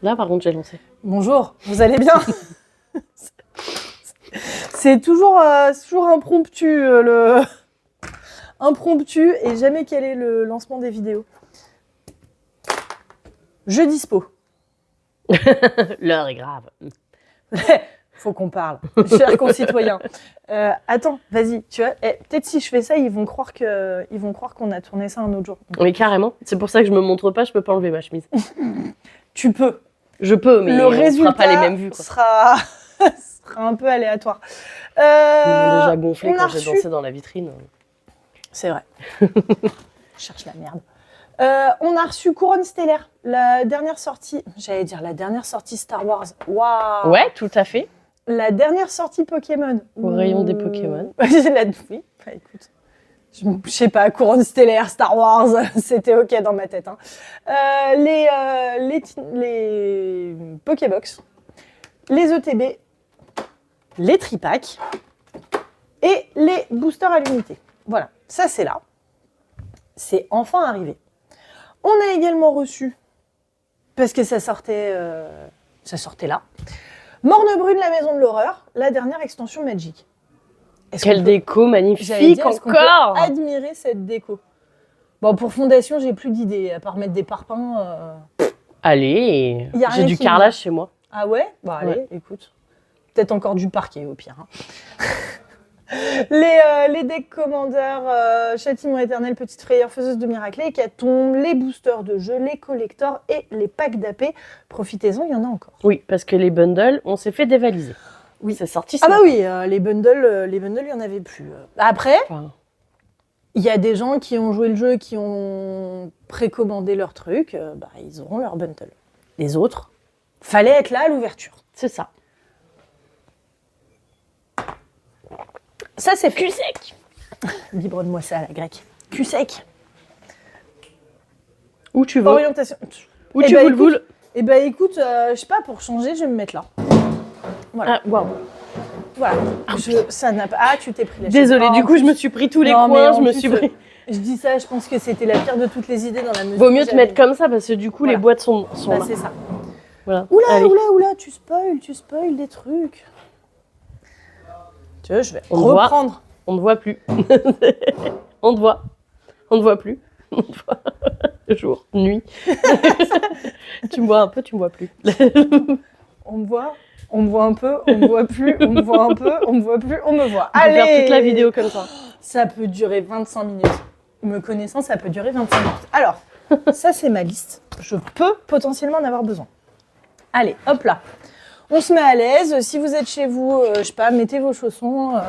Là, par contre, j'ai lancé. Bonjour, vous allez bien? C'est toujours impromptu, impromptu et jamais quel est le lancement des vidéos. Je dispo. L'heure est grave. Faut qu'on parle, chers concitoyens. Attends, vas-y, tu vois, peut-être si je fais ça, ils vont croire qu'on a tourné ça un autre jour. Oui, carrément. C'est pour ça que je me montre pas, je peux pas enlever ma chemise. Tu peux. Je peux, mais le résultat fera pas les mêmes vues. Quoi. Sera un peu aléatoire. Ils m'ont déjà gonflé quand j'ai reçu... dansé dans la vitrine. C'est vrai. Je cherche la merde. On a reçu Couronne Stellaire, la dernière sortie Star Wars. Waouh. Ouais, tout à fait. La dernière sortie Pokémon. Au rayon des Pokémon. Oui, bah, écoute. Je sais pas, Couronne Stellaire, Star Wars, c'était ok dans ma tête. Hein. Les Pokébox, les ETB, les tripacks et les boosters à l'unité. Voilà, ça c'est là. C'est enfin arrivé. On a également reçu, parce que ça sortait là, Morne-Brune, la maison de l'horreur, la dernière extension Magic. Quelle déco magnifique dire, encore. Admirer cette déco. Bon, pour fondation, j'ai plus d'idées, à part mettre des parpaings. Allez, j'ai du carrelage chez moi. Ah ouais? Bah allez, ouais. Écoute. Peut-être encore du parquet au pire. Hein. les decks commandeurs, Châtiment éternel, Petite frayeur, Faiseuse de miracles, Hécatombe, les boosters de jeu, les collectors et les packs d'AP. Profitez-en, il y en a encore. Oui, parce que les bundles, on s'est fait dévaliser. Oui, c'est sorti. Ah bah oui, les bundles, il n'y en avait plus. Après, il y a des gens qui ont joué le jeu, qui ont précommandé leur truc, ils auront leur bundle. Les autres, fallait être là à l'ouverture. C'est ça. Ça, c'est cul sec. Biberonne-moi ça à la grecque. Cul sec. Où tu veux. Orientation. Où tu veux le boule. Eh ben écoute, je sais pas, pour changer, je vais me mettre là. Voilà. Ah, waouh. Voilà. Ça n'a pas. Ah, tu t'es pris la chaise. Désolée, du coup, je me suis pris tous les coins, Je dis ça, je pense que c'était la pire de toutes les idées dans la mesure. Vaut mieux te mettre comme ça parce que du coup, les boîtes sont là. C'est ça. Voilà. Oula, tu spoil des trucs. Tu vois, je vais reprendre. On ne voit plus. On te voit. On ne voit plus. On te voit. Jour, nuit. Tu me vois un peu, tu me vois plus. On me voit un peu, on me voit plus, on me voit un peu, on me voit plus, on me voit. Allez, faire toute la vidéo comme ça. Ça peut durer 25 minutes. Me connaissant, ça peut durer 25 minutes. Alors, ça c'est ma liste. Je peux potentiellement en avoir besoin. Allez, hop là. On se met à l'aise. Si vous êtes chez vous, je sais pas, mettez vos chaussons,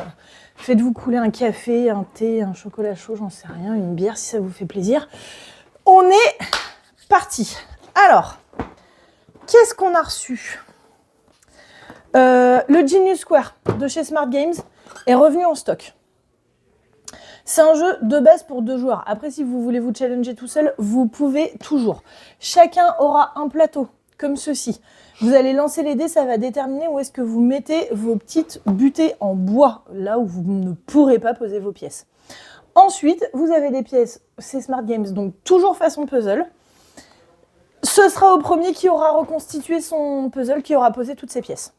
faites-vous couler un café, un thé, un chocolat chaud, j'en sais rien, une bière si ça vous fait plaisir. On est parti. Alors, qu'est-ce qu'on a reçu ? Le Genius Square de chez Smart Games est revenu en stock. C'est un jeu de base pour 2 joueurs. Après, si vous voulez vous challenger tout seul, vous pouvez toujours. Chacun aura un plateau, comme ceci. Vous allez lancer les dés, ça va déterminer où est-ce que vous mettez vos petites butées en bois, là où vous ne pourrez pas poser vos pièces. Ensuite, vous avez des pièces, c'est Smart Games, donc toujours façon puzzle. Ce sera au premier qui aura reconstitué son puzzle, qui aura posé toutes ses pièces.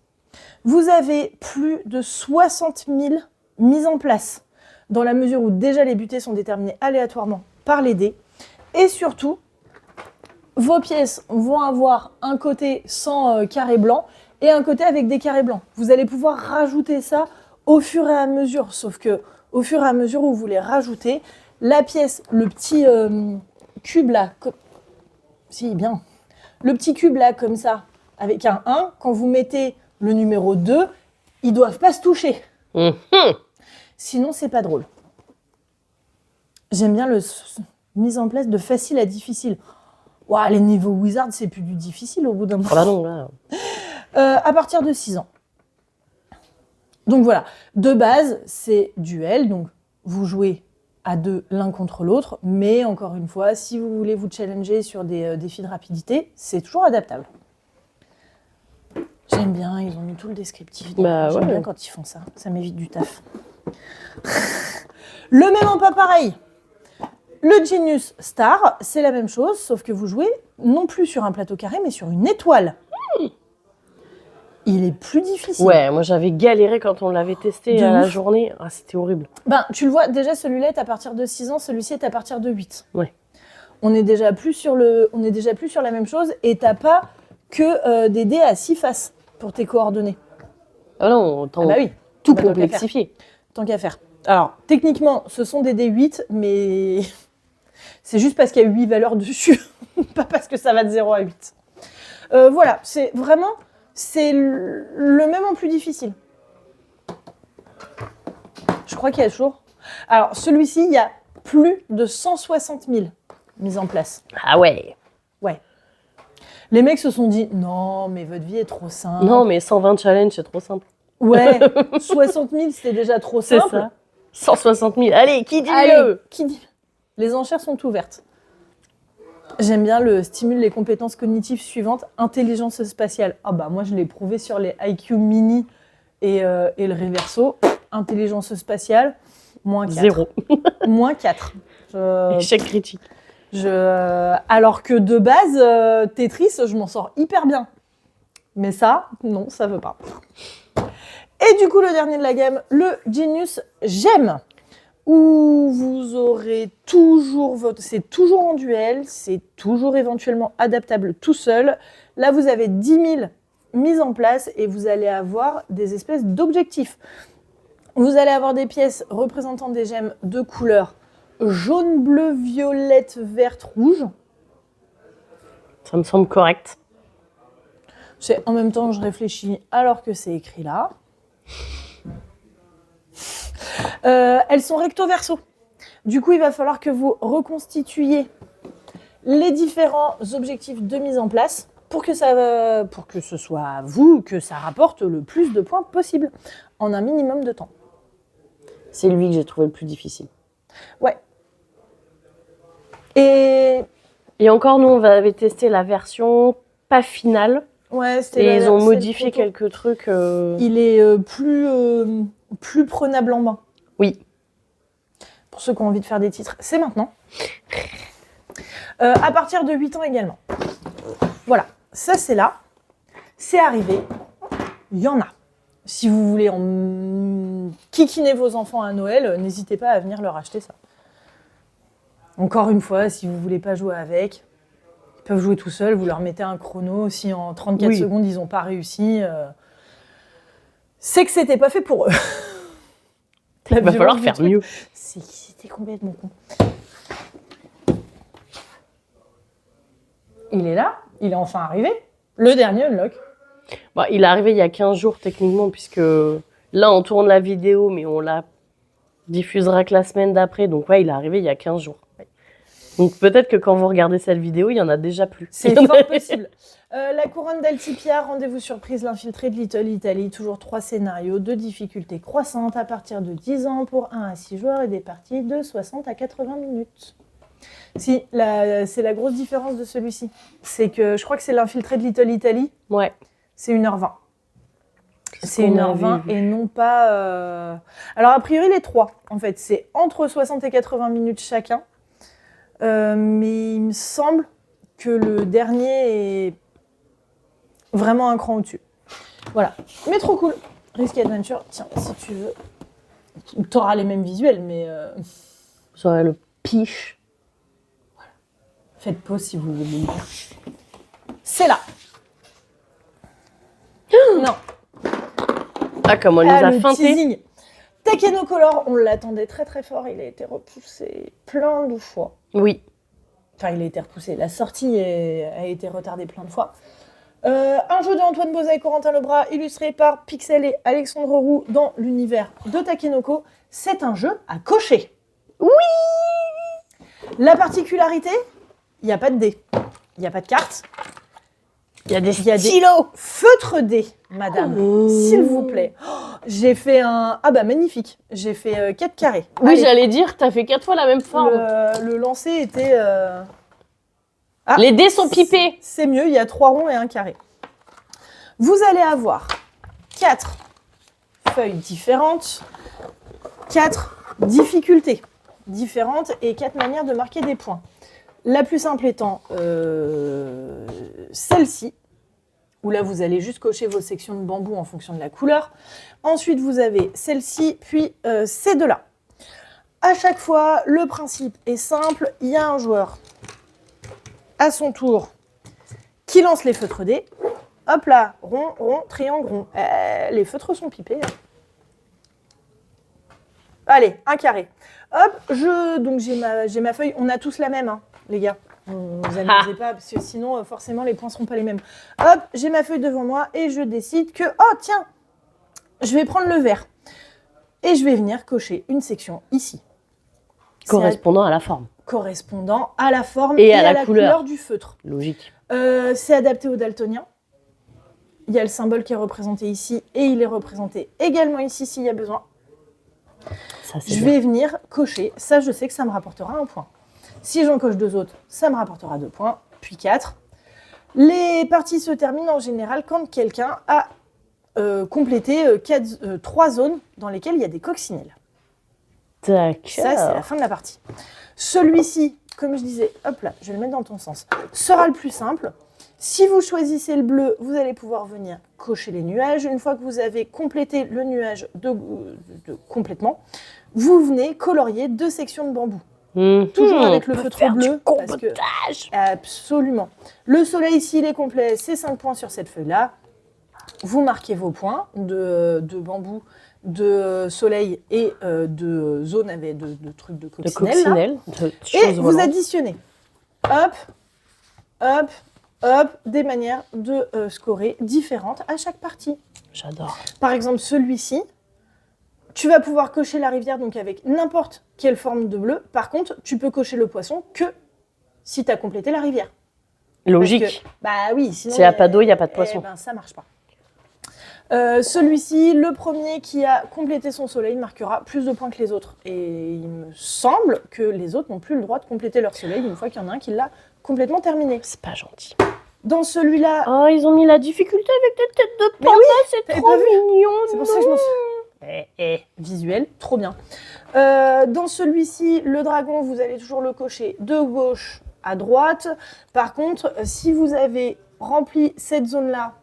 Vous avez plus de 60 000 mises en place, dans la mesure où déjà les butées sont déterminées aléatoirement par les dés. Et surtout, vos pièces vont avoir un côté sans carré blanc et un côté avec des carrés blancs. Vous allez pouvoir rajouter ça au fur et à mesure, sauf que au fur et à mesure où vous les rajoutez, la pièce, le petit cube là, le petit cube là comme ça, avec un 1, quand vous mettez le numéro 2, ils doivent pas se toucher. Sinon, c'est pas drôle. J'aime bien le mise en place de facile à difficile. Ouah, les niveaux Wizard, c'est plus du difficile au bout d'un moment. Ah bah non, là. À partir de 6 ans. Donc voilà, de base, c'est duel, donc vous jouez à 2 l'un contre l'autre, mais encore une fois, si vous voulez vous challenger sur des défis de rapidité, c'est toujours adaptable. J'aime bien, ils ont mis tout le descriptif. J'aime bien quand ils font ça, ça m'évite du taf. Le même en pas pareil. Le Genius Star, c'est la même chose, sauf que vous jouez non plus sur un plateau carré, mais sur une étoile. il est plus difficile. Ouais, moi j'avais galéré quand on l'avait testé De à la ouf. journée. Ah, c'était horrible. Ben, tu le vois, déjà, celui-là est à partir de 6 ans, celui-ci est à partir de 8. Ouais. On est déjà plus sur la même chose et t'as pas que des dés à 6 faces pour tes coordonnées. Ah non, autant Ah bah oui, tout bah, tant qu'à complexifier. tant qu'à faire. Alors, techniquement, ce sont des dés 8, mais c'est juste parce qu'il y a 8 valeurs dessus, pas parce que ça va de 0 à 8. Voilà, c'est vraiment, c'est le même en plus difficile. Je crois qu'il y a toujours... Alors, celui-ci, il y a plus de 160 000 mises en place. Ah ouais. Ouais. Les mecs se sont dit, non, mais votre vie est trop simple. Non, mais 120 challenges, c'est trop simple. Ouais, 60 000, c'était déjà trop C'est simple. ça. 160 000. Allez, qui dit Allez, mieux? qui dit... Les enchères sont ouvertes. J'aime bien le stimule les compétences cognitives suivantes. Intelligence spatiale. Ah bah moi, je l'ai prouvé sur les IQ mini et le reverso. Intelligence spatiale, moins 4. 0. Moins 4. Échec critique. Alors que de base, Tetris, je m'en sors hyper bien. Mais ça, non, ça veut pas. Et du coup, le dernier de la gamme, le Genius Gem, où vous aurez toujours c'est toujours en duel, c'est toujours éventuellement adaptable tout seul. Là, vous avez 10 000 mises en place et vous allez avoir des espèces d'objectifs. Vous allez avoir des pièces représentant des gemmes de couleur jaune, bleu, violette, verte, rouge. Ça me semble correct. En même temps, je réfléchis alors que c'est écrit là. Elles sont recto-verso. Du coup, il va falloir que vous reconstituiez les différents objectifs de mise en place pour que ce soit à vous, que ça rapporte le plus de points possible en un minimum de temps. C'est lui que j'ai trouvé le plus difficile. Ouais. Et encore, nous, on avait testé la version pas finale. ouais, Et ils ont modifié quelques trucs. Il est plus prenable en main. Oui. Pour ceux qui ont envie de faire des titres, c'est maintenant. À partir de 8 ans également. Voilà, ça c'est là. C'est arrivé. Il y en a. Si vous voulez kikiner vos enfants à Noël, n'hésitez pas à venir leur acheter ça. Encore une fois, si vous voulez pas jouer avec, ils peuvent jouer tout seuls. Vous leur mettez un chrono. Si en 34 secondes, ils n'ont pas réussi, c'est que c'était pas fait pour eux. Il va falloir faire mieux. C'était complètement con. Il est là. Il est enfin arrivé. Le dernier unlock. Bah, il est arrivé il y a 15 jours techniquement, puisque là, on tourne la vidéo, mais on la diffusera que la semaine d'après. Donc ouais, il est arrivé il y a 15 jours. Donc peut-être que quand vous regardez cette vidéo, il y en a déjà plus. C'est fort possible. La couronne d'Altipia, rendez-vous surprise, l'infiltré de Little Italy, toujours 3 scénarios de difficulté croissante à partir de 10 ans pour 1 à 6 joueurs et des parties de 60 à 80 minutes. Si, c'est la grosse différence de celui-ci. C'est que je crois que c'est l'infiltré de Little Italy. Ouais. C'est 1h20. C'est 1h20 et non pas... Alors a priori les 3, en fait, c'est entre 60 et 80 minutes chacun. Mais il me semble que le dernier est vraiment un cran au-dessus. Voilà. Mais trop cool. Risky Adventure, tiens, si tu veux. T'auras les mêmes visuels, mais... Vous aurez le piche. Voilà. Faites pause si vous voulez lire. C'est là. Non. Ah, comme on les a le feintés. teasing. Takenocolor, on l'attendait très très fort. Il a été repoussé plein de fois. Oui. Enfin, il a été repoussé. La sortie a été retardée plein de fois. Un jeu d'Antoine Bozat et Corentin Lebras, illustré par Pixel et Alexandre Roux dans l'univers de Takenoko. C'est un jeu à cocher. Oui. La particularité, il n'y a pas de dés. Il n'y a pas de cartes. Il y a des stylos. Feutres dés, madame. S'il vous plaît. Oh, j'ai fait un... Ah bah magnifique. J'ai fait 4 carrés. Oui, Allez. j'allais dire, t'as fait 4 fois la même forme. Le lancer était... Ah, les dés sont pipés. C'est mieux, il y a 3 ronds et un carré. Vous allez avoir 4 feuilles différentes, 4 difficultés différentes et 4 manières de marquer des points. La plus simple étant celle-ci, où là, vous allez juste cocher vos sections de bambou en fonction de la couleur. Ensuite, vous avez celle-ci, puis ces deux-là. À chaque fois, le principe est simple. Il y a un joueur à son tour qui lance les feutres dés. Hop là, rond, rond, triangle, rond. Les feutres sont pipés. Hein. Allez, un carré. Hop, donc j'ai ma feuille. On a tous la même, hein, les gars. Vous amusez pas, parce que sinon, forcément, les points ne seront pas les mêmes. Hop, j'ai ma feuille devant moi et je décide que, oh tiens, je vais prendre le vert. Et je vais venir cocher une section ici. Correspondant à la forme. Correspondant à la forme et à la couleur du feutre. Logique. C'est adapté aux daltoniens. Il y a le symbole qui est représenté ici et il est représenté également ici s'il y a besoin. Ça, je vais venir cocher. Ça, je sais que ça me rapportera 1 point. Si j'en coche 2 autres, ça me rapportera 2 points, puis 4. Les parties se terminent en général quand quelqu'un a complété 3 zones dans lesquelles il y a des coccinelles. D'accord. Ça, c'est la fin de la partie. Celui-ci, comme je disais, hop là, je vais le mettre dans ton sens, sera le plus simple. Si vous choisissez le bleu, vous allez pouvoir venir cocher les nuages. Une fois que vous avez complété le nuage complètement, vous venez colorier 2 sections de bambou. Toujours avec le feutre bleu. Parce que, absolument. Le soleil, s'il est complet, c'est 5 points sur cette feuille-là. Vous marquez vos points de bambou, de soleil et de zone avec de trucs de coccinelle. Et vous additionnez. Hop, hop, hop, des manières de scorer différentes à chaque partie. J'adore. Par exemple, celui-ci, tu vas pouvoir cocher la rivière donc avec n'importe quelle forme de bleu. Par contre, tu peux cocher le poisson que si tu as complété la rivière. Logique. Bah oui, sinon... S'il n'y a pas d'eau, il n'y a pas de poisson. Ben, ça marche pas. Celui-ci, le premier qui a complété son soleil marquera plus de points que les autres. Et il me semble que les autres n'ont plus le droit de compléter leur soleil une fois qu'il y en a un qui l'a complètement terminé. C'est pas gentil. Dans celui-là... Oh, ils ont mis la difficulté avec des têtes de panda, oui, c'est trop mignon. C'est pour ça que je m'en suis... Visuel, trop bien. Dans celui-ci, le dragon, vous allez toujours le cocher de gauche à droite. Par contre, si vous avez rempli cette zone-là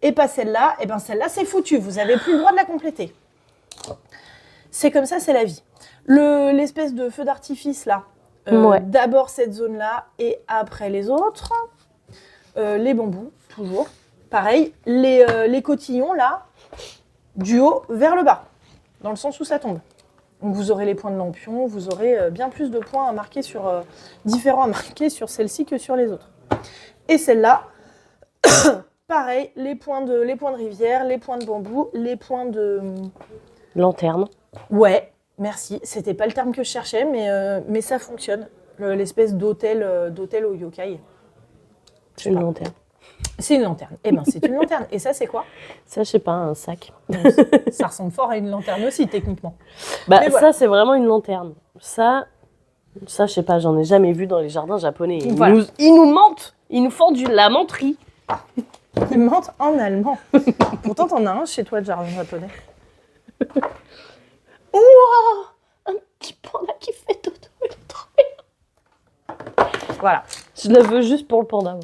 et pas celle-là, et ben celle-là, c'est foutu. Vous n'avez plus le droit de la compléter. C'est comme ça, c'est la vie. L'espèce de feu d'artifice, là. D'abord cette zone-là et après les autres. Les bambous, toujours. Pareil, les cotillons, là, du haut vers le bas, dans le sens où ça tombe. Donc vous aurez les points de lampion, vous aurez bien plus de points à marquer différents à marquer sur celle-ci que sur les autres. Et celle-là, pareil, les points de rivière, les points de bambou, les points de... Lanterne. Ouais, merci. C'était pas le terme que je cherchais, mais ça fonctionne. L'espèce d'hôtel au yokai. C'est une lanterne. C'est une lanterne. Eh ben, c'est une lanterne. Et ça, c'est quoi? Ça, je sais pas, un sac. Ça ressemble fort à une lanterne aussi, techniquement. Bah, ça, voilà. C'est vraiment une lanterne. Ça, je sais pas, j'en ai jamais vu dans les jardins japonais. Ils nous mentent. Ils nous font de la menterie. Ils mentent en allemand. Pourtant, t'en as un chez toi de jardin japonais. Ouah, un petit panda qui fait dodo. Il est trop bien. Voilà. Je le veux juste pour le panda.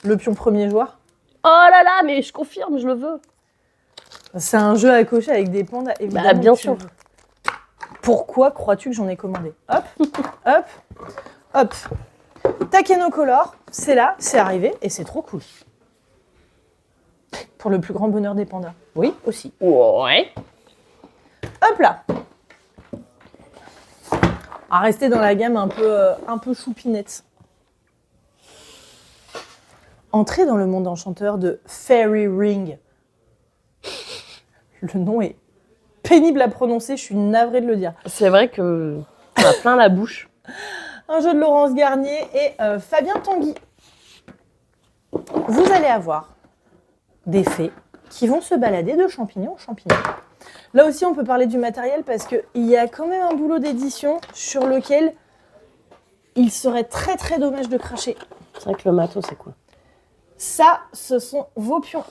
Le pion premier joueur. Oh là là, mais je confirme, je le veux. C'est un jeu à cocher avec des pandas, évidemment. Bah, bien sûr. Pourquoi crois-tu que j'en ai commandé? Hop, hop, hop. Takenocolor, c'est là, c'est arrivé et c'est trop cool. Pour le plus grand bonheur des pandas. Oui, aussi. Ouais. Hop là. À rester dans la gamme un peu choupinette. Entrez dans le monde enchanteur de Fairy Ring. Le nom est pénible à prononcer, je suis navrée de le dire. C'est vrai que on a plein la bouche. Un jeu de Laurence Garnier et Fabien Tanguy. Vous allez avoir des fées qui vont se balader de champignon en champignon. Là aussi, on peut parler du matériel parce qu'il y a quand même un boulot d'édition sur lequel il serait très très dommage de cracher. C'est vrai que le matos, c'est cool. Ça, ce sont vos pions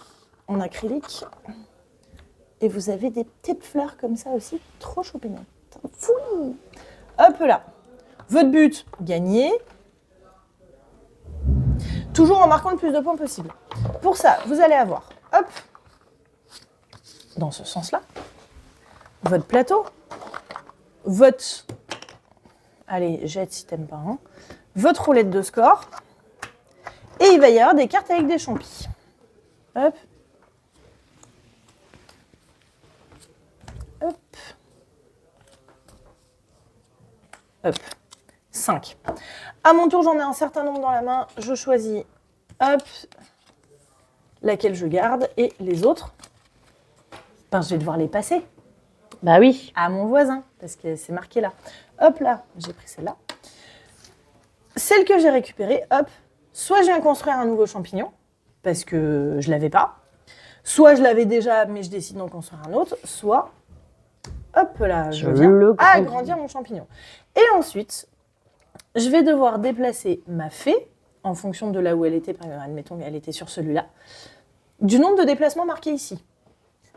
en acrylique. Et vous avez des petites fleurs comme ça aussi, trop choupinantes. Fouille. Hop là. Votre but, gagner. Toujours en marquant le plus de points possible. Pour ça, vous allez avoir, hop, dans ce sens-là, votre plateau, votre... Allez, jette si t'aimes pas. Hein. Votre roulette de score. Et il va y avoir des cartes avec des champis. Hop. Hop. Hop. 5. À mon tour, j'en ai un certain nombre dans la main. Je choisis, hop, laquelle je garde. Et les autres, ben, je vais devoir les passer. Bah oui. À mon voisin, parce que c'est marqué là. Hop là, j'ai pris celle-là. Celle que j'ai récupérée, hop, soit je viens construire un nouveau champignon, parce que je l'avais pas, soit je l'avais déjà, mais je décide d'en construire un autre, soit, hop là, je viens agrandir mon champignon. Et ensuite, je vais devoir déplacer ma fée, en fonction de là où elle était, par exemple, admettons qu'elle était sur celui-là, du nombre de déplacements marqués ici.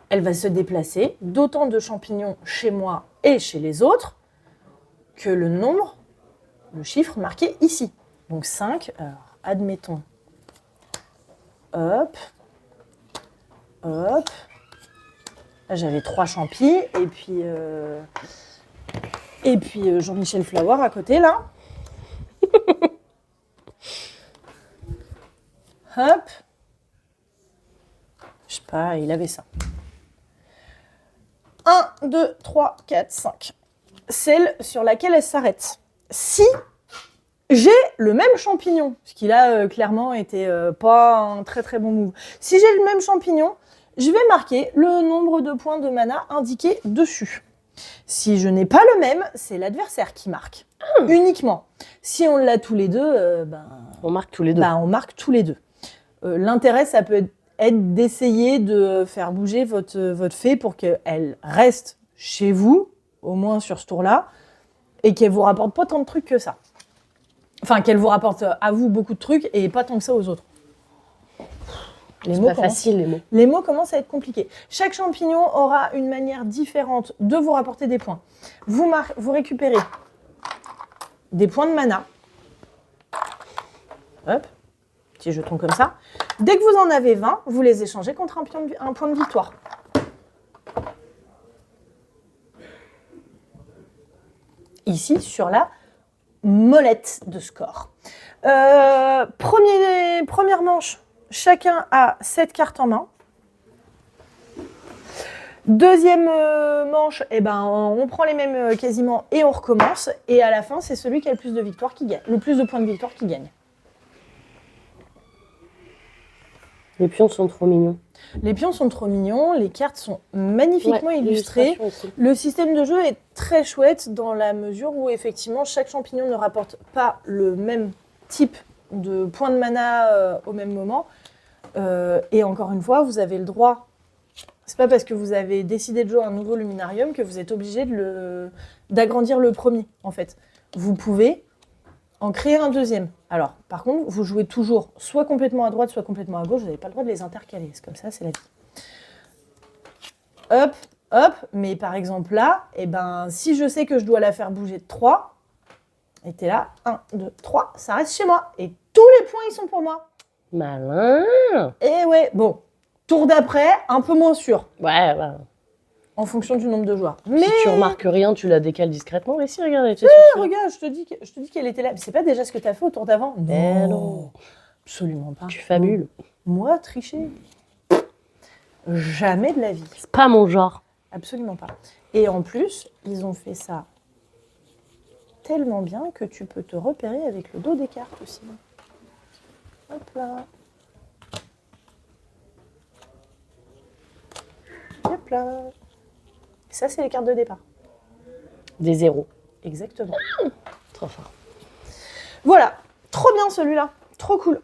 Elle va se déplacer d'autant de champignons chez moi et chez les autres que le nombre, le chiffre marqué ici. Donc 5, alors admettons, hop, hop, là j'avais 3 champis et puis Jean-Michel Flower à côté là. Hop, je sais pas, il avait ça. 1, 2, 3, 4, 5. Celle sur laquelle elle s'arrête. Si j'ai le même champignon, ce qui là clairement était pas un très très bon move. Si j'ai le même champignon, je vais marquer le nombre de points de mana indiqué dessus. Si je n'ai pas le même, c'est l'adversaire qui marque. Uniquement. Si on l'a tous les deux, on marque tous les deux. On marque tous les deux. L'intérêt, ça peut être d'essayer de faire bouger votre fée pour qu'elle reste chez vous, au moins sur ce tour-là, et qu'elle vous rapporte pas tant de trucs que ça. Enfin, qu'elle vous rapporte à vous beaucoup de trucs et pas tant que ça aux autres. C'est pas facile, les mots. Les mots commencent à être compliqués. Chaque champignon aura une manière différente de vous rapporter des points. Vous récupérez des points de mana. Hop, petit jeton comme ça. Dès que vous en avez 20, vous les échangez contre un point de victoire. Ici, sur la molette de score. Première manche, chacun a 7 cartes en main. Deuxième manche, on prend les mêmes quasiment et on recommence. Et à la fin, c'est celui qui a le plus de victoires qui gagne, le plus de points de victoire qui gagne. Les pions sont trop mignons. Les pions sont trop mignons, les cartes sont magnifiquement illustrées. Le système de jeu est très chouette dans la mesure où effectivement chaque champignon ne rapporte pas le même type de points de mana au même moment. Et encore une fois, vous avez le droit. C'est pas parce que vous avez décidé de jouer un nouveau luminarium que vous êtes obligé d'agrandir le premier, en fait. Vous pouvez en créer un deuxième. Alors, par contre, vous jouez toujours soit complètement à droite, soit complètement à gauche. Vous n'avez pas le droit de les intercaler. C'est comme ça, c'est la vie. Hop, hop. Mais par exemple là, si je sais que je dois la faire bouger de 3, et t'es là, 1, 2, 3, ça reste chez moi. Et tous les points, ils sont pour moi. Malin. Et ouais, bon. Tour d'après, un peu moins sûr. Ouais. En fonction du nombre de joueurs. Mais si tu remarques rien, tu la décales discrètement. Et si, regarde, regarde, je te dis qu'elle était là. Mais c'est pas déjà ce que t'as fait au tour d'avant? Non. Absolument pas. Tu fabules. Moi, tricher. Jamais de la vie. C'est pas mon genre. Absolument pas. Et en plus, ils ont fait ça tellement bien que tu peux te repérer avec le dos des cartes aussi. Hop là. Hop là. Ça, c'est les cartes de départ. Des zéros. Exactement. Trop fort. Voilà. Trop bien celui-là. Trop cool.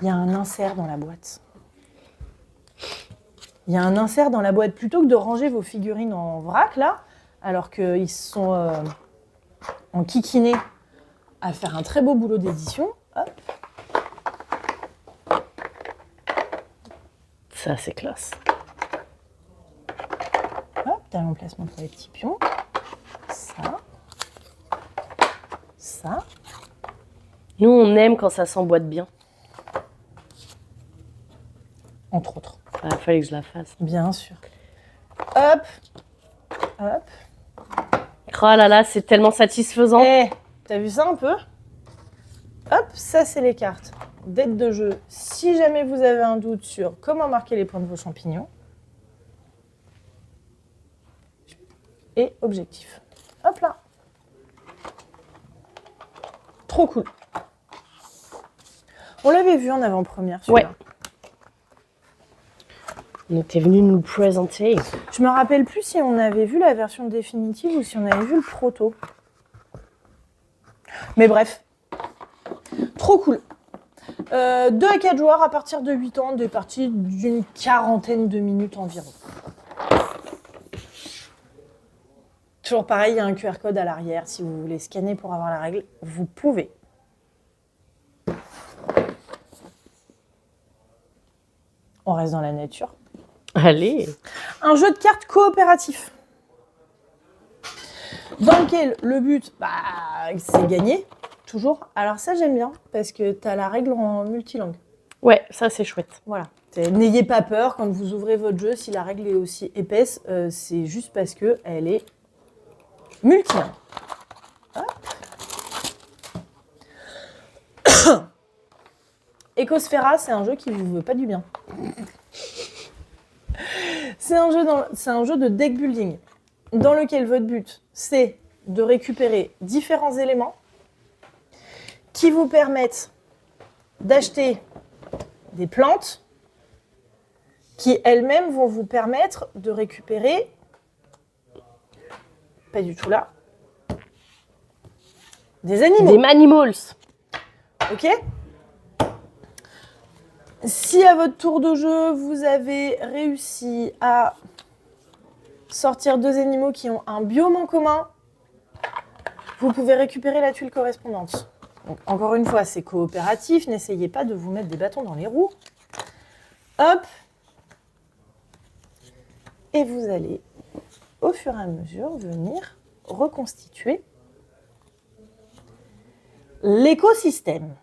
Il y a un insert dans la boîte. Il y a un insert dans la boîte. Plutôt que de ranger vos figurines en vrac, là, alors qu'ils sont en kikiné à faire un très beau boulot d'édition, hop. Ça, c'est classe. Hop, t'as l'emplacement pour les petits pions. Ça. Ça. Nous, on aime quand ça s'emboîte bien. Entre autres. Il fallait que je la fasse. Bien sûr. Hop. Hop. Oh là là, c'est tellement satisfaisant. Eh, t'as vu ça un peu? Hop, ça c'est les cartes d'aide de jeu. Si jamais vous avez un doute sur comment marquer les points de vos champignons. Et objectif. Hop là. Trop cool. On l'avait vu en avant-première, celui-là. Ouais. On était venu nous le présenter. Je me rappelle plus si on avait vu la version définitive ou si on avait vu le proto. Mais bref. Trop cool. 2 à 4 joueurs à partir de 8 ans, des parties d'une quarantaine de minutes environ. Toujours pareil, il y a un QR code à l'arrière. Si vous voulez scanner pour avoir la règle, vous pouvez. On reste dans la nature. Allez. Un jeu de cartes coopératif. Dans lequel le but, c'est gagner, toujours. Alors ça, j'aime bien, parce que tu as la règle en multilangue. Ouais, ça c'est chouette. Voilà. N'ayez pas peur quand vous ouvrez votre jeu, si la règle est aussi épaisse, c'est juste parce qu'elle est multilingue. Ecosphera, c'est un jeu qui ne vous veut pas du bien. C'est un jeu de deck building dans lequel votre but, c'est de récupérer différents éléments qui vous permettent d'acheter des plantes qui elles-mêmes vont vous permettre de récupérer, pas du tout là, des animaux. Des Manimals. Ok ? Si à votre tour de jeu, vous avez réussi à sortir 2 animaux qui ont un biome en commun, vous pouvez récupérer la tuile correspondante. Donc, encore une fois, c'est coopératif, n'essayez pas de vous mettre des bâtons dans les roues. Hop. Et vous allez, au fur et à mesure, venir reconstituer l'écosystème.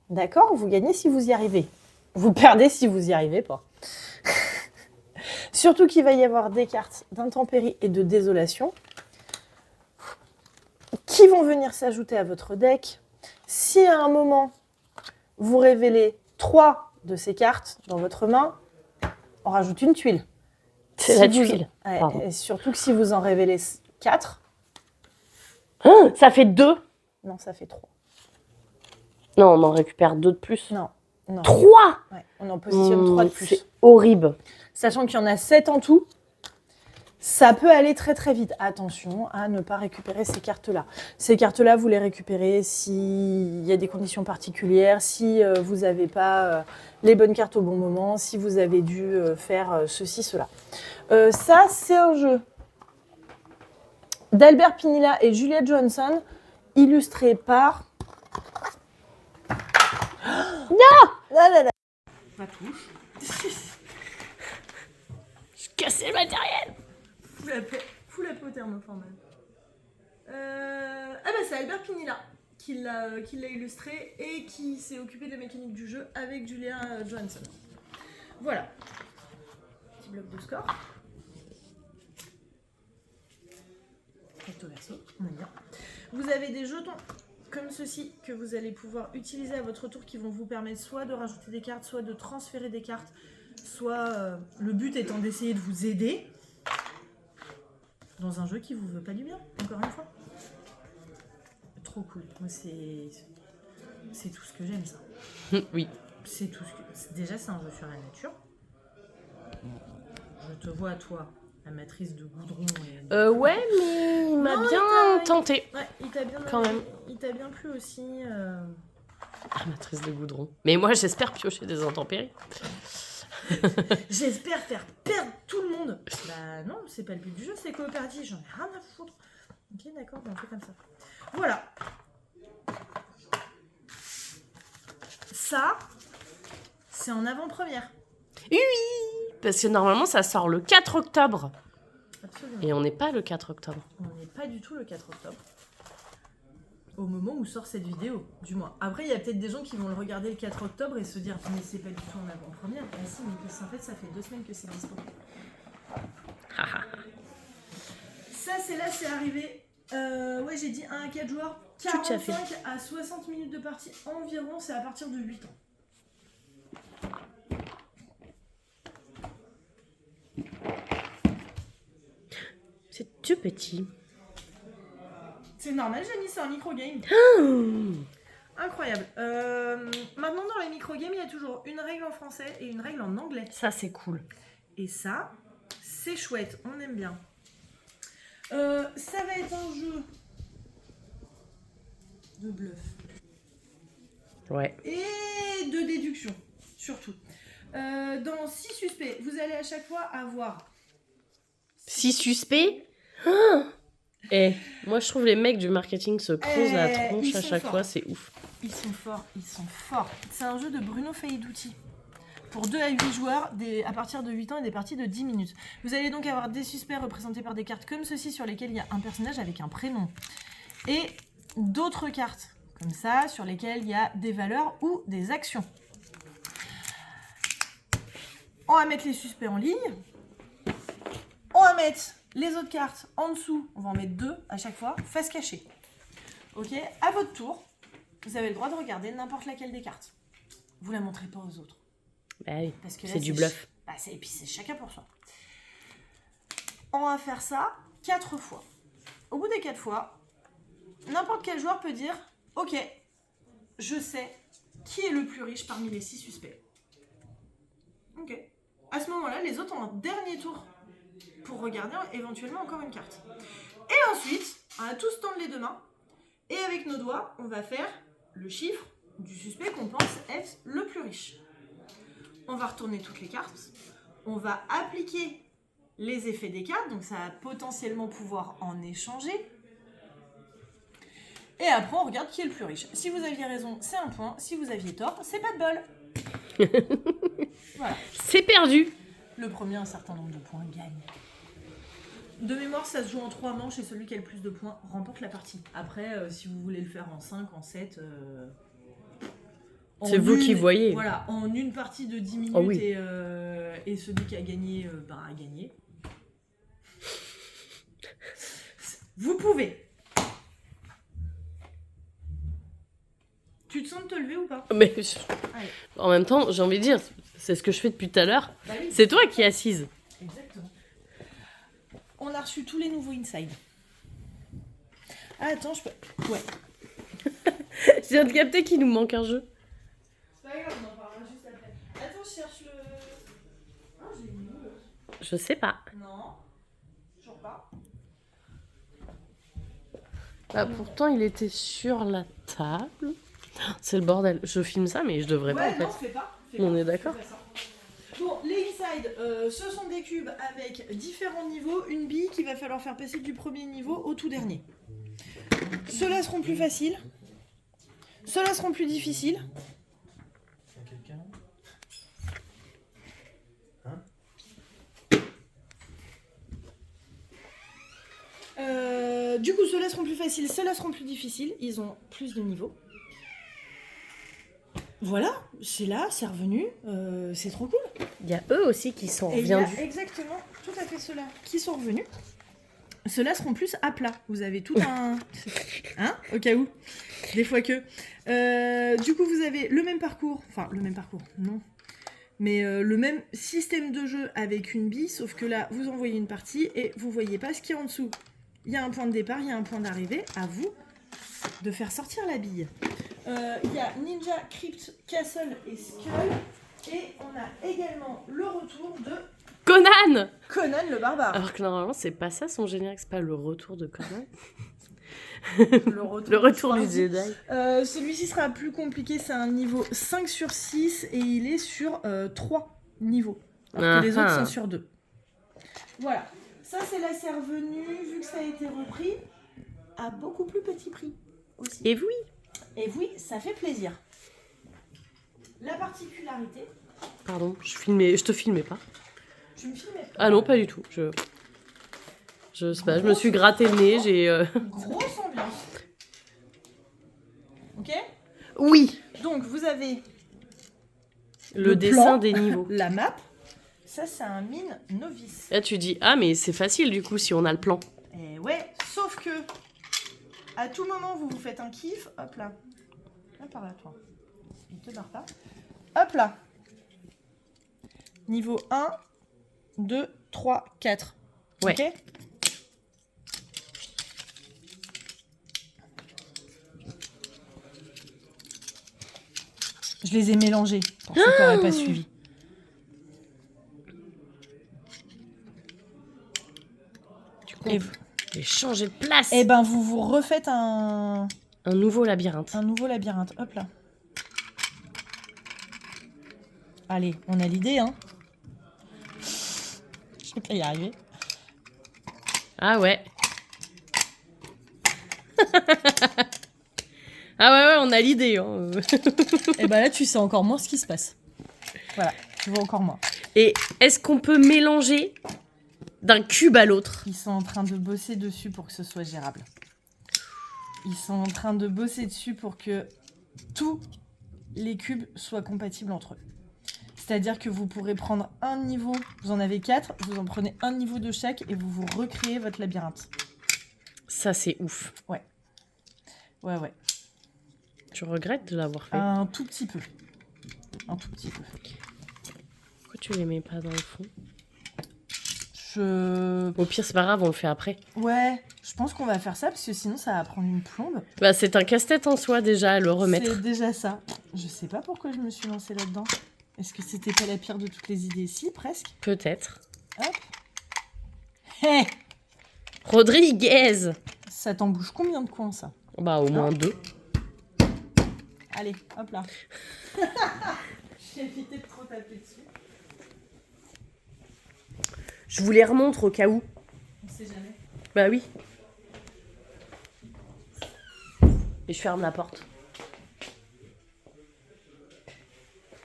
D'accord ? Vous gagnez si vous y arrivez. Vous perdez si vous n'y arrivez pas. Surtout qu'il va y avoir des cartes d'intempéries et de désolation qui vont venir s'ajouter à votre deck. Si à un moment, vous révélez 3 de ces cartes dans votre main, on rajoute une tuile. C'est la tuile. Ouais, et surtout que si vous en révélez 4... Ça fait 2. Non, ça fait 3. Non, on en récupère 2 de plus. Non. 3 Ouais, on en positionne 3 de plus. C'est horrible. Sachant qu'il y en a 7 en tout, ça peut aller très très vite. Attention à ne pas récupérer ces cartes-là. Ces cartes-là, vous les récupérez s'il y a des conditions particulières, si vous n'avez pas les bonnes cartes au bon moment, si vous avez dû faire ceci, cela. Ça, c'est un jeu d'Albert Pinilla et Julia Johnson, illustré par... Non. Ma touche. Je cassais le matériel. Fous la peau thermoformale. C'est Albert Pinilla qui l'a illustré et qui s'est occupé de la mécanique du jeu avec Julia Johansson. Voilà. Petit bloc de score. Recto verso, on est bien. Vous avez des jetons comme ceci que vous allez pouvoir utiliser à votre tour qui vont vous permettre soit de rajouter des cartes, soit de transférer des cartes, soit le but étant d'essayer de vous aider dans un jeu qui vous veut pas du bien, encore une fois. Trop cool. Moi, c'est tout ce que j'aime, ça. Oui. C'est tout ce que... Déjà, c'est un jeu sur la nature. Je te vois, toi, amatrice de goudron. Ouais, mais il m'a bien tenté. Ouais, il t'a bien... Quand même. Il t'a bien plu aussi. Amatrice de goudron. Mais moi, j'espère piocher des intempéries. J'espère faire perdre tout le monde. Bah non, c'est pas le but du jeu, c'est coopératif. J'en ai rien à foutre. Ok, d'accord, on fait comme ça. Voilà. Ça, c'est en avant-première. Oui, parce que normalement, ça sort le 4 octobre. Absolument. Et on n'est pas le 4 octobre. On n'est pas du tout le 4 octobre. Au moment où sort cette vidéo, du moins. Après, il y a peut-être des gens qui vont le regarder le 4 octobre et se dire mais c'est pas du tout en avant-première. Ah si, mais en fait, ça fait 2 semaines que c'est dispo. Ça, c'est arrivé. Ouais, j'ai dit 1 à 4 joueurs. 45 à 60 minutes de partie environ, c'est à partir de 8 ans. C'est tout petit. C'est normal, Janie, c'est un micro-game. Incroyable. Maintenant, dans les micro-games, il y a toujours une règle en français et une règle en anglais. Ça, c'est cool. Et ça, c'est chouette, on aime bien. Ça va être un jeu de bluff. Ouais. Et de déduction, surtout. Dans 6 suspects, vous allez à chaque fois avoir... 6 suspects. Et moi, je trouve les mecs du marketing se creusent la tronche à chaque fois, c'est ouf. Ils sont forts. C'est un jeu de Bruno Faiduti. Pour 2 à 8 joueurs, à partir de 8 ans et des parties de 10 minutes. Vous allez donc avoir des suspects représentés par des cartes comme ceci, sur lesquelles il y a un personnage avec un prénom. Et d'autres cartes, comme ça, sur lesquelles il y a des valeurs ou des actions. On va mettre les suspects en ligne. On va mettre les autres cartes en dessous. On va en mettre 2 à chaque fois, face cachée. Ok, à votre tour, vous avez le droit de regarder n'importe laquelle des cartes. Vous la montrez pas aux autres. Bah oui, parce que là, c'est du bluff. Et puis c'est chacun pour soi. On va faire ça 4 fois. Au bout des 4 fois, n'importe quel joueur peut dire « Ok, je sais qui est le plus riche parmi les 6 suspects. » Ok. À ce moment-là, les autres ont un dernier tour pour regarder éventuellement encore une carte. Et ensuite, on va tous tendre les 2 mains. Et avec nos doigts, on va faire le chiffre du suspect qu'on pense être le plus riche. On va retourner toutes les cartes. On va appliquer les effets des cartes. Donc ça va potentiellement pouvoir en échanger. Et après, on regarde qui est le plus riche. Si vous aviez raison, c'est 1 point. Si vous aviez tort, c'est pas de bol. Voilà. C'est perdu. Le premier, un certain nombre de points, gagne. De mémoire, ça se joue en 3 manches et celui qui a le plus de points remporte la partie. Après, si vous voulez le faire en 5, en 7... c'est vous qui voyez. Voilà, en une partie de 10 minutes, oui. et celui qui a gagné, a gagné. Vous pouvez. Tu te sens de te lever ou pas? Mais en même temps, j'ai envie de dire, c'est ce que je fais depuis tout à l'heure. Bah oui. C'est toi qui es assise. Exactement. On a reçu tous les nouveaux inside. Ah, attends, je peux... Ouais. Je viens de capter qu'il nous manque un jeu. C'est pas grave, on en parlera juste après. Attends, je cherche le... Ah, j'ai mis où, là? Je sais pas. Non. Toujours pas. Bah, pourtant, il était sur la table. C'est le bordel. Je filme ça, mais je devrais pas en fait. Non, fais pas. On est d'accord? Bon, les inside, ce sont des cubes avec différents niveaux. Une bille qu'il va falloir faire passer du premier niveau au tout dernier. Ceux-là seront plus faciles. Ceux-là seront plus difficiles. Du coup, ceux-là seront plus faciles, ceux-là seront plus difficiles. Ils ont plus de niveaux. Voilà, c'est là, c'est revenu. C'est trop cool. Il y a eux aussi qui sont Et il y a reviendus. exactement, tout à fait ceux-là qui sont revenus. Ceux-là seront plus à plat. Vous avez tout un... Hein? Au cas où. Des fois que. Du coup, vous avez le même parcours. Enfin, le même parcours, non. Mais le même système de jeu avec une bille, sauf que là, vous envoyez une partie et vous voyez pas ce qu'il y a en dessous. Il y a un point de départ, il y a un point d'arrivée. À vous de faire sortir la bille. Il y a Ninja, Crypt, Castle et Skull. Et on a également le retour de... Conan! Conan le barbare. Alors que normalement, c'est pas ça son générique, c'est pas le retour de Conan. Le retour du Jedi. Celui-ci sera plus compliqué, c'est un niveau 5 sur 6 et il est sur 3 niveaux. Alors que les autres sont sur 2. Voilà. Ça, c'est la c'est revenu, vu que ça a été repris, à beaucoup plus petit prix aussi. Et oui. Et oui, ça fait plaisir. La particularité... Pardon, je te filmais pas. Tu me filmais pas? Ah non, pas du tout. Je sais pas, je me suis gratté le nez, j'ai... Grosse ambiance. Oui. Donc, vous avez Le dessin plan, des niveaux. la map. Ça, c'est un mine novice. Là, tu dis, ah, mais c'est facile du coup si on a le plan. Et ouais, sauf que à tout moment, vous vous faites un kiff. Hop là. Viens par là, toi. Ne te barre pas. Hop là. Niveau 1, 2, 3, 4. Ouais. Ok. Je les ai mélangés pour ceux qui n'auraient pas suivi. Du coup, j'ai changé de place. Et ben, vous vous refaites un nouveau labyrinthe. nouveau labyrinthe. Hop là. Allez, on a l'idée, hein. Je vais pas y arriver. Ah ouais. Ah ouais, on a l'idée. Hein. Et ben là, tu sais encore moins ce qui se passe. Voilà, tu vois encore moins. Et est-ce qu'on peut mélanger d'un cube à l'autre? Ils sont en train de bosser dessus pour que ce soit gérable. Ils sont en train de bosser dessus pour que tous les cubes soient compatibles entre eux. C'est-à-dire que vous pourrez prendre un niveau, vous en avez 4, vous en prenez un niveau de chaque et vous vous recréez votre labyrinthe. Ça, c'est ouf. Ouais. Tu regrettes de l'avoir fait? Un tout petit peu. Un tout petit peu. Pourquoi tu les mets pas dans le fond? Je... Au pire, c'est pas grave, on le fait après. Ouais, je pense qu'on va faire ça parce que sinon ça va prendre une plombe. Bah, c'est un casse-tête en soi déjà à le remettre. C'est déjà ça. Je sais pas pourquoi je me suis lancée là-dedans. Est-ce que c'était pas la pire de toutes les idées? Si, presque. Peut-être. Hop. Hé, Rodriguez. ça t'en bouge combien de coins, ça? Bah, au moins 2. Allez, hop là. J'ai évité de trop taper dessus. Je vous les remontre au cas où. On sait jamais. Bah oui. Et je ferme la porte.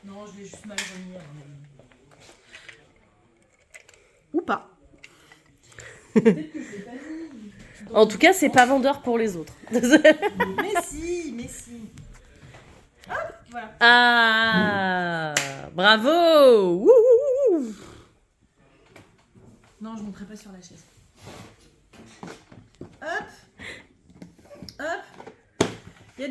Non, je l'ai juste mal remis à mon avis. Ou pas. Peut-être que je l'ai pas mis. En tout cas, c'est pas vendeur pour les autres. Mais si, mais si. Hop, voilà. Ah, bravo. Wouhou. Non, je monterai pas sur la chaise. Hop. Hop. Il y a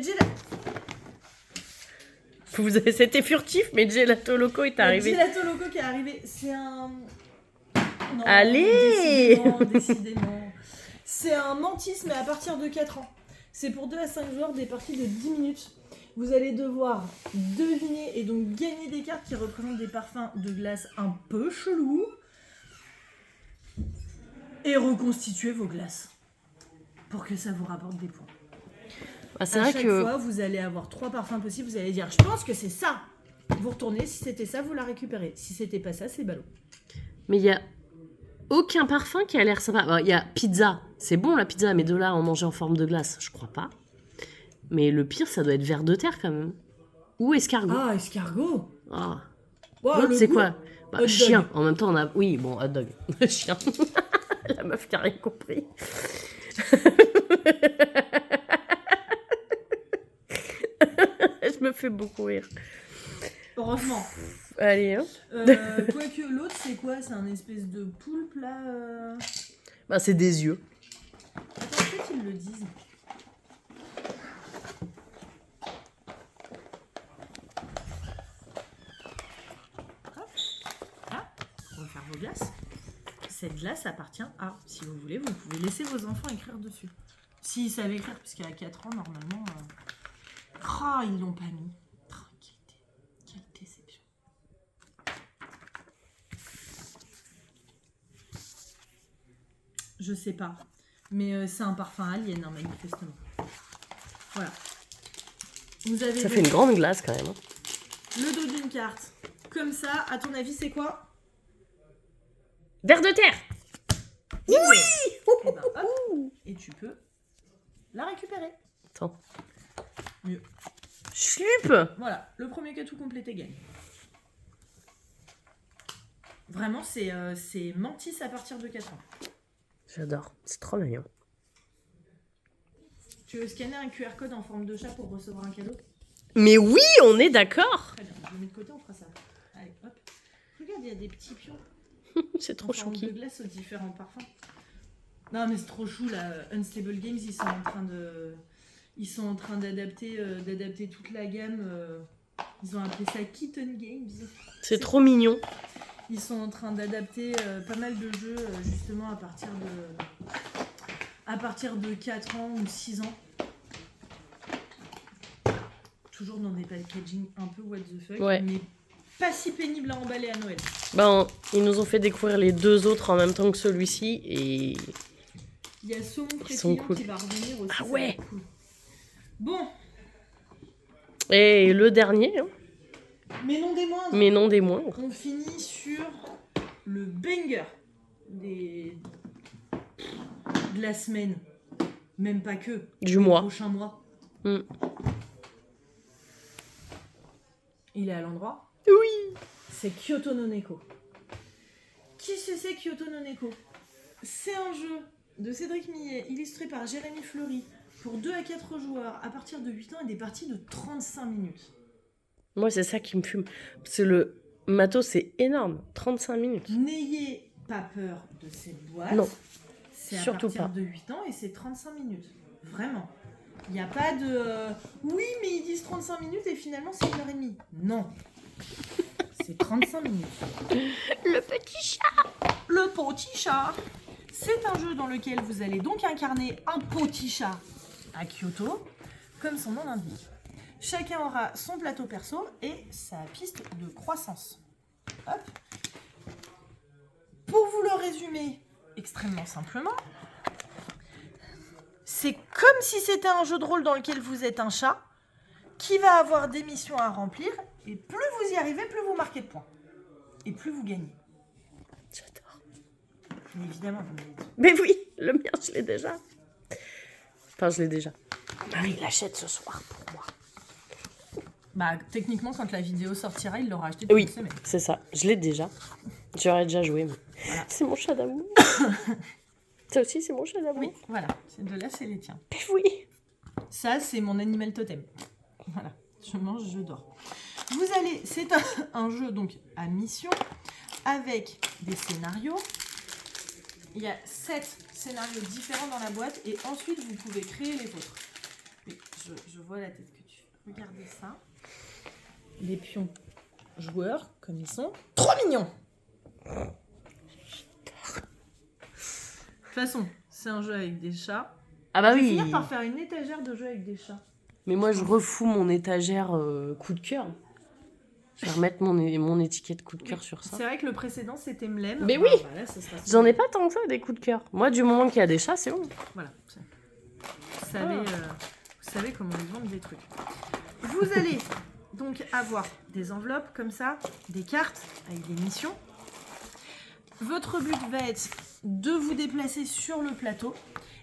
C'était furtif, mais Gelato Loco est arrivé. Gelato Loco qui est arrivé. C'est un... Non, Allez. décidément. C'est un mantis, mais à partir de 4 ans. C'est pour 2 à 5 joueurs, des parties de 10 minutes. Vous allez devoir deviner et donc gagner des cartes qui représentent des parfums de glace un peu chelous. Et reconstituer vos glaces. Pour que ça vous rapporte des points. Ah, c'est À vrai chaque que fois, vous allez avoir 3 parfums possibles. Vous allez dire, je pense que c'est ça. Vous retournez, si c'était ça, vous la récupérez. Si c'était pas ça, c'est ballot. mais il y a aucun parfum qui a l'air sympa. Bon, il y a pizza. C'est bon la pizza, mais de là à en manger en forme de glace, je crois pas. Mais le pire, ça doit être ver de terre quand même. Ou escargot. Ah, escargot. Ah. Wow, L'autre, le c'est goût. quoi? Bah, Hot dog. chien. En même temps, on a. Oui, bon, hot dog. Chien. La meuf qui a rien compris. Je me fais beaucoup rire. Heureusement. Allez, hein. Quoique l'autre, c'est quoi? C'est un espèce de poulpe là. Bah, c'est des yeux. Attends, peut-être qu'ils le disent. Hop. Ah, on va faire vos glaces. Cette glace appartient à, si vous voulez, vous pouvez laisser vos enfants écrire dessus. S'ils savent écrire, puisqu'à 4 ans, normalement... Oh, ils l'ont pas mis. Oh, quelle déception. Je sais pas. Mais c'est un parfum alien, hein, manifestement. Voilà. Vous avez Ça donc fait une grande glace quand même. Hein. le dos d'une carte. Comme ça, à ton avis, c'est quoi? Ver de terre. Oui. Et ben, hop, et tu peux la récupérer. Attends. Mieux. Schlup. Voilà, le premier qui a tout complété gagne. Vraiment, c'est mantis à partir de 4 ans. J'adore. C'est trop mignon. Tu veux scanner un QR code en forme de chat pour recevoir un cadeau? Mais oui, on est d'accord. Très bien, je le mets de côté, on fera ça. Allez, hop. Regarde, il y a des petits pions. C'est trop en forme chouki. de glace aux différents parfums. Non, mais c'est trop chou, là. Unstable Games, ils sont en train d'adapter toute la gamme. Ils ont appelé ça Kitten Games. C'est trop mignon. Ils sont en train d'adapter pas mal de jeux, justement, à partir de 4 ans ou 6 ans. Toujours dans des packaging un peu what the fuck, Ouais. mais pas si pénible à emballer à Noël. Ben, ils nous ont fait découvrir les 2 autres en même temps que celui-ci et Il y a Saumon sont Frétillant cool. qui va revenir aussi. Ah ça va ouais. être cool. Bon, le dernier, hein, mais non des moindres. mais non des moindres. On finit sur le banger de la semaine. Même pas que. Du mois. Prochain mois. Mm. Il est à l'endroit. Oui. C'est Kyoto no Neko. Qui c'est Kyoto no Neko? C'est un jeu de Cédric Millet, illustré par Jérémy Fleury, pour 2 à 4 joueurs à partir de 8 ans et des parties de 35 minutes. Moi, c'est ça qui me fume. Parce que le matos, c'est énorme. 35 minutes. N'ayez pas peur de cette boîte. Non, c'est à surtout partir pas. de 8 ans et c'est 35 minutes. Vraiment. Il n'y a pas de... oui, mais ils disent 35 minutes et finalement c'est 1h30. Non. C'est 35 minutes. Le petit chat. Le petit chat. C'est un jeu dans lequel vous allez donc incarner un petit chat à Kyoto, comme son nom l'indique. Chacun aura son plateau perso et sa piste de croissance. Hop. Pour vous le résumer extrêmement simplement, c'est comme si c'était un jeu de rôle dans lequel vous êtes un chat qui va avoir des missions à remplir et plus vous y arrivez, plus vous marquez de points. Et plus vous gagnez. J'adore. Mais évidemment, vous l'avez dit. Mais oui, le mien, je l'ai déjà. Enfin, je l'ai déjà. Marie l'achète ce soir pour moi. Bah, techniquement, quand la vidéo sortira, il l'aura acheté depuis Oui, une semaine. c'est ça. Je l'ai déjà. J'aurais déjà joué, mais Voilà. c'est mon chat d'amour. Ça aussi, c'est mon chat d'amour. Oui, voilà. Ces deux-là, c'est les tiens. Mais oui. Ça, c'est mon animal totem. Voilà. Je mange, je dors. Vous allez... C'est un jeu, donc, à mission, avec des scénarios. Il y a 7 scénarios différents dans la boîte, et ensuite, vous pouvez créer les vôtres. Et je vois la tête que tu fais. Regardez ça. Les pions joueurs, comme ils sont. Trop mignons! De toute façon, c'est un jeu avec des chats. Ah bah Je vais oui. finir par faire une étagère de jeux avec des chats. Mais moi, je refous mon étagère coup de cœur. Je vais remettre mon étiquette coup de cœur sur ça. C'est vrai que le précédent, c'était Mlem. Mais oui. Bah, là, ça sera... J'en ai pas tant que ça, des coups de cœur. Moi, du moment qu'il y a des chats, c'est bon. Voilà. Vous savez comment ils vendent des trucs. Vous allez donc avoir des enveloppes comme ça, des cartes avec des missions. Votre but va être de vous déplacer sur le plateau.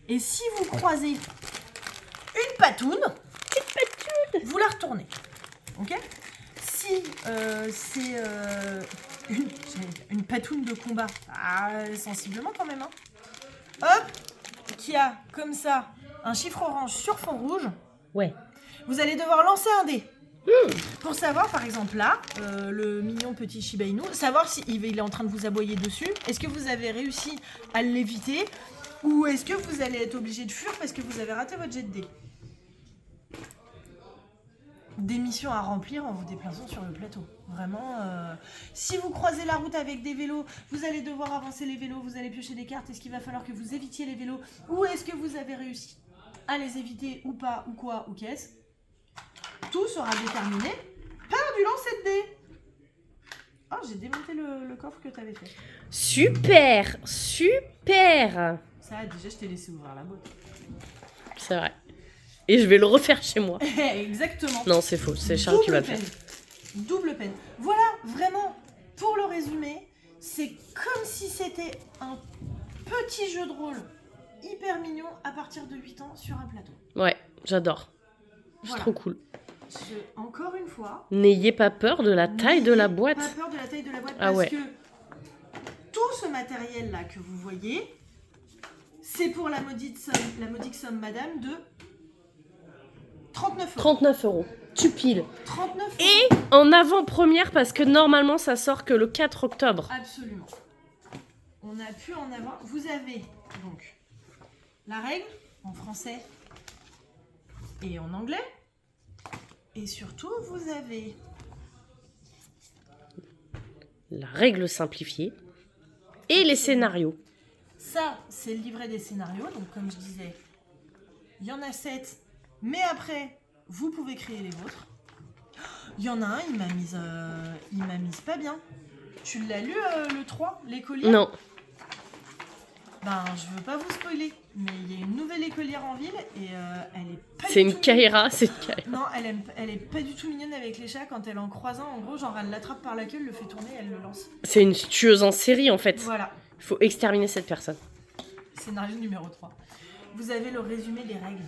Et si vous croisez une patoune, vous la retournez. Ok? Si c'est une patoune de combat, sensiblement quand même, hein. Hop, qui a comme ça un chiffre orange sur fond rouge, Ouais. vous allez devoir lancer un dé. Pour savoir, par exemple là, le mignon petit Shiba Inu, savoir s'il est en train de vous aboyer dessus. Est-ce que vous avez réussi à l'éviter ou est-ce que vous allez être obligé de fuir parce que vous avez raté votre jet de dés? Des missions à remplir en vous déplaçant sur le plateau. Vraiment, si vous croisez la route avec des vélos, vous allez devoir avancer les vélos, vous allez piocher des cartes. Est-ce qu'il va falloir que vous évitiez les vélos ou est-ce que vous avez réussi à les éviter ou pas, ou quoi, ou qu'est-ce? Tout sera déterminé par du lancer de dés. Oh, j'ai démonté le coffre que tu avais fait. Super, super. Ça, déjà, je t'ai laissé ouvrir la boîte. C'est vrai. Et je vais le refaire chez moi. Exactement. Non, c'est faux. C'est Charles qui va le faire. Double peine. Voilà, vraiment, pour le résumer, c'est comme si c'était un petit jeu de rôle hyper mignon à partir de 8 ans sur un plateau. Ouais, j'adore. C'est Voilà. trop cool. Encore une fois, N'ayez pas peur de la taille de la boîte. pas peur de la taille de la boîte Ah parce ouais. que tout ce matériel là que vous voyez, c'est pour la modique somme madame de 39 €. 39 €. Tu piles. 39 €. Et en avant-première, parce que normalement, ça sort que le 4 octobre. Absolument. On a pu en avoir. Vous avez donc la règle en français et en anglais. Et surtout, vous avez La règle simplifiée. Et les scénarios. ça, c'est le livret des scénarios. Donc, comme je disais, il y en a 7. Mais après, vous pouvez créer les vôtres. Il y en a un, il m'a mise pas bien. Tu l'as lu, le 3, l'écolière? Non. Ben, je veux pas vous spoiler, mais il y a une nouvelle écolière en ville et elle est pas C'est du une tout Kaira, c'est une Kaira. Non, elle est pas du tout mignonne avec les chats. Quand elle en croise un, en gros, genre elle l'attrape par la queue, elle le fait tourner, elle le lance. C'est une tueuse en série, en fait. Voilà, Il faut exterminer cette personne. scénario numéro 3. Vous avez le résumé des règles.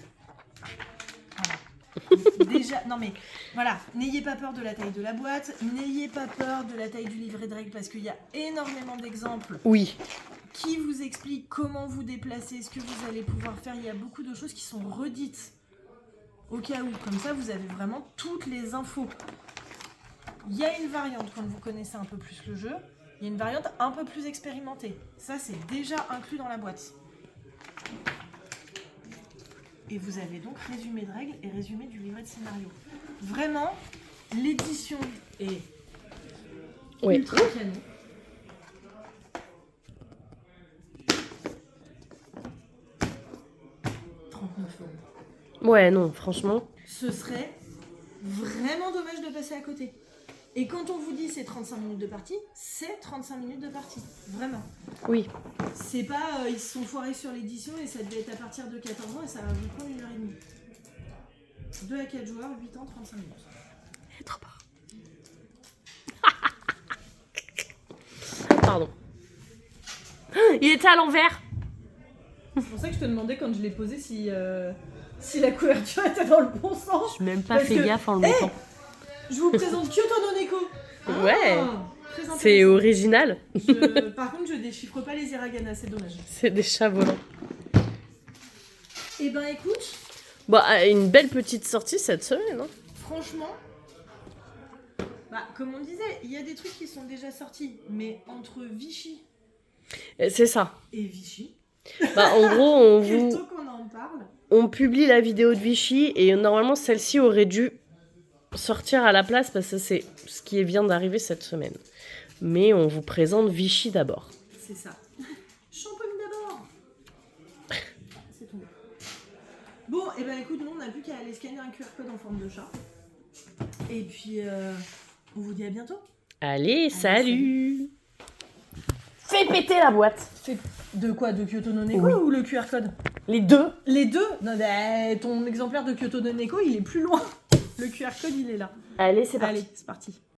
Voilà. Déjà, non mais voilà, n'ayez pas peur de la taille de la boîte, n'ayez pas peur de la taille du livret de règles parce qu'il y a énormément d'exemples Oui. qui vous expliquent comment vous déplacer, ce que vous allez pouvoir faire. Il y a beaucoup de choses qui sont redites au cas où. Comme ça, vous avez vraiment toutes les infos. Il y a une variante quand vous connaissez un peu plus le jeu. Il y a une variante un peu plus expérimentée. Ça, c'est déjà inclus dans la boîte. Et vous avez donc résumé de règles et résumé du livret de scénario. Vraiment, l'édition est Oui. ultra canon. Ouais, non, franchement. Ce serait vraiment dommage de passer à côté. Et quand on vous dit c'est 35 minutes de partie, c'est 35 minutes de partie. Vraiment. Oui. C'est pas ils se sont foirés sur l'édition et ça devait être à partir de 14 ans et ça va vous prendre 1h30. 2 à 4 joueurs, 8 ans, 35 minutes. Trop pas. Pardon. Il était à l'envers. C'est pour ça que je te demandais quand je l'ai posé si la couverture était dans le bon sens. J'ai même pas Parce fait que- gaffe en le mettant. Je vous présente Kyoto no Neko. Ouais. Très C'est intéressant. original. Par contre, je déchiffre pas les hiragana, c'est dommage. C'est des chats volants. Eh ben écoute, Bon, une belle petite sortie cette semaine. Hein. franchement, comme on disait, il y a des trucs qui sont déjà sortis, mais entre Vichy C'est ça. et Vichy, Bah, en gros, il est temps qu'on en parle. on publie la vidéo de Vichy et normalement celle-ci aurait dû sortir à la place parce que c'est ce qui vient d'arriver cette semaine. Mais on vous présente Vichy d'abord. C'est ça. Champomy d'abord. C'est tombé. Bon, et ben écoute, nous on n'a plus qu'à aller scanner un QR code en forme de chat. Et puis, on vous dit à bientôt. Allez, salut. Fais péter la boîte. De quoi? De Kyoto no Neko Oui. ou le QR code? Les deux. Les deux? Non, mais ton exemplaire de Kyoto no Neko, il est plus loin. Le QR code, il est là. Allez, c'est parti. Allez, c'est parti.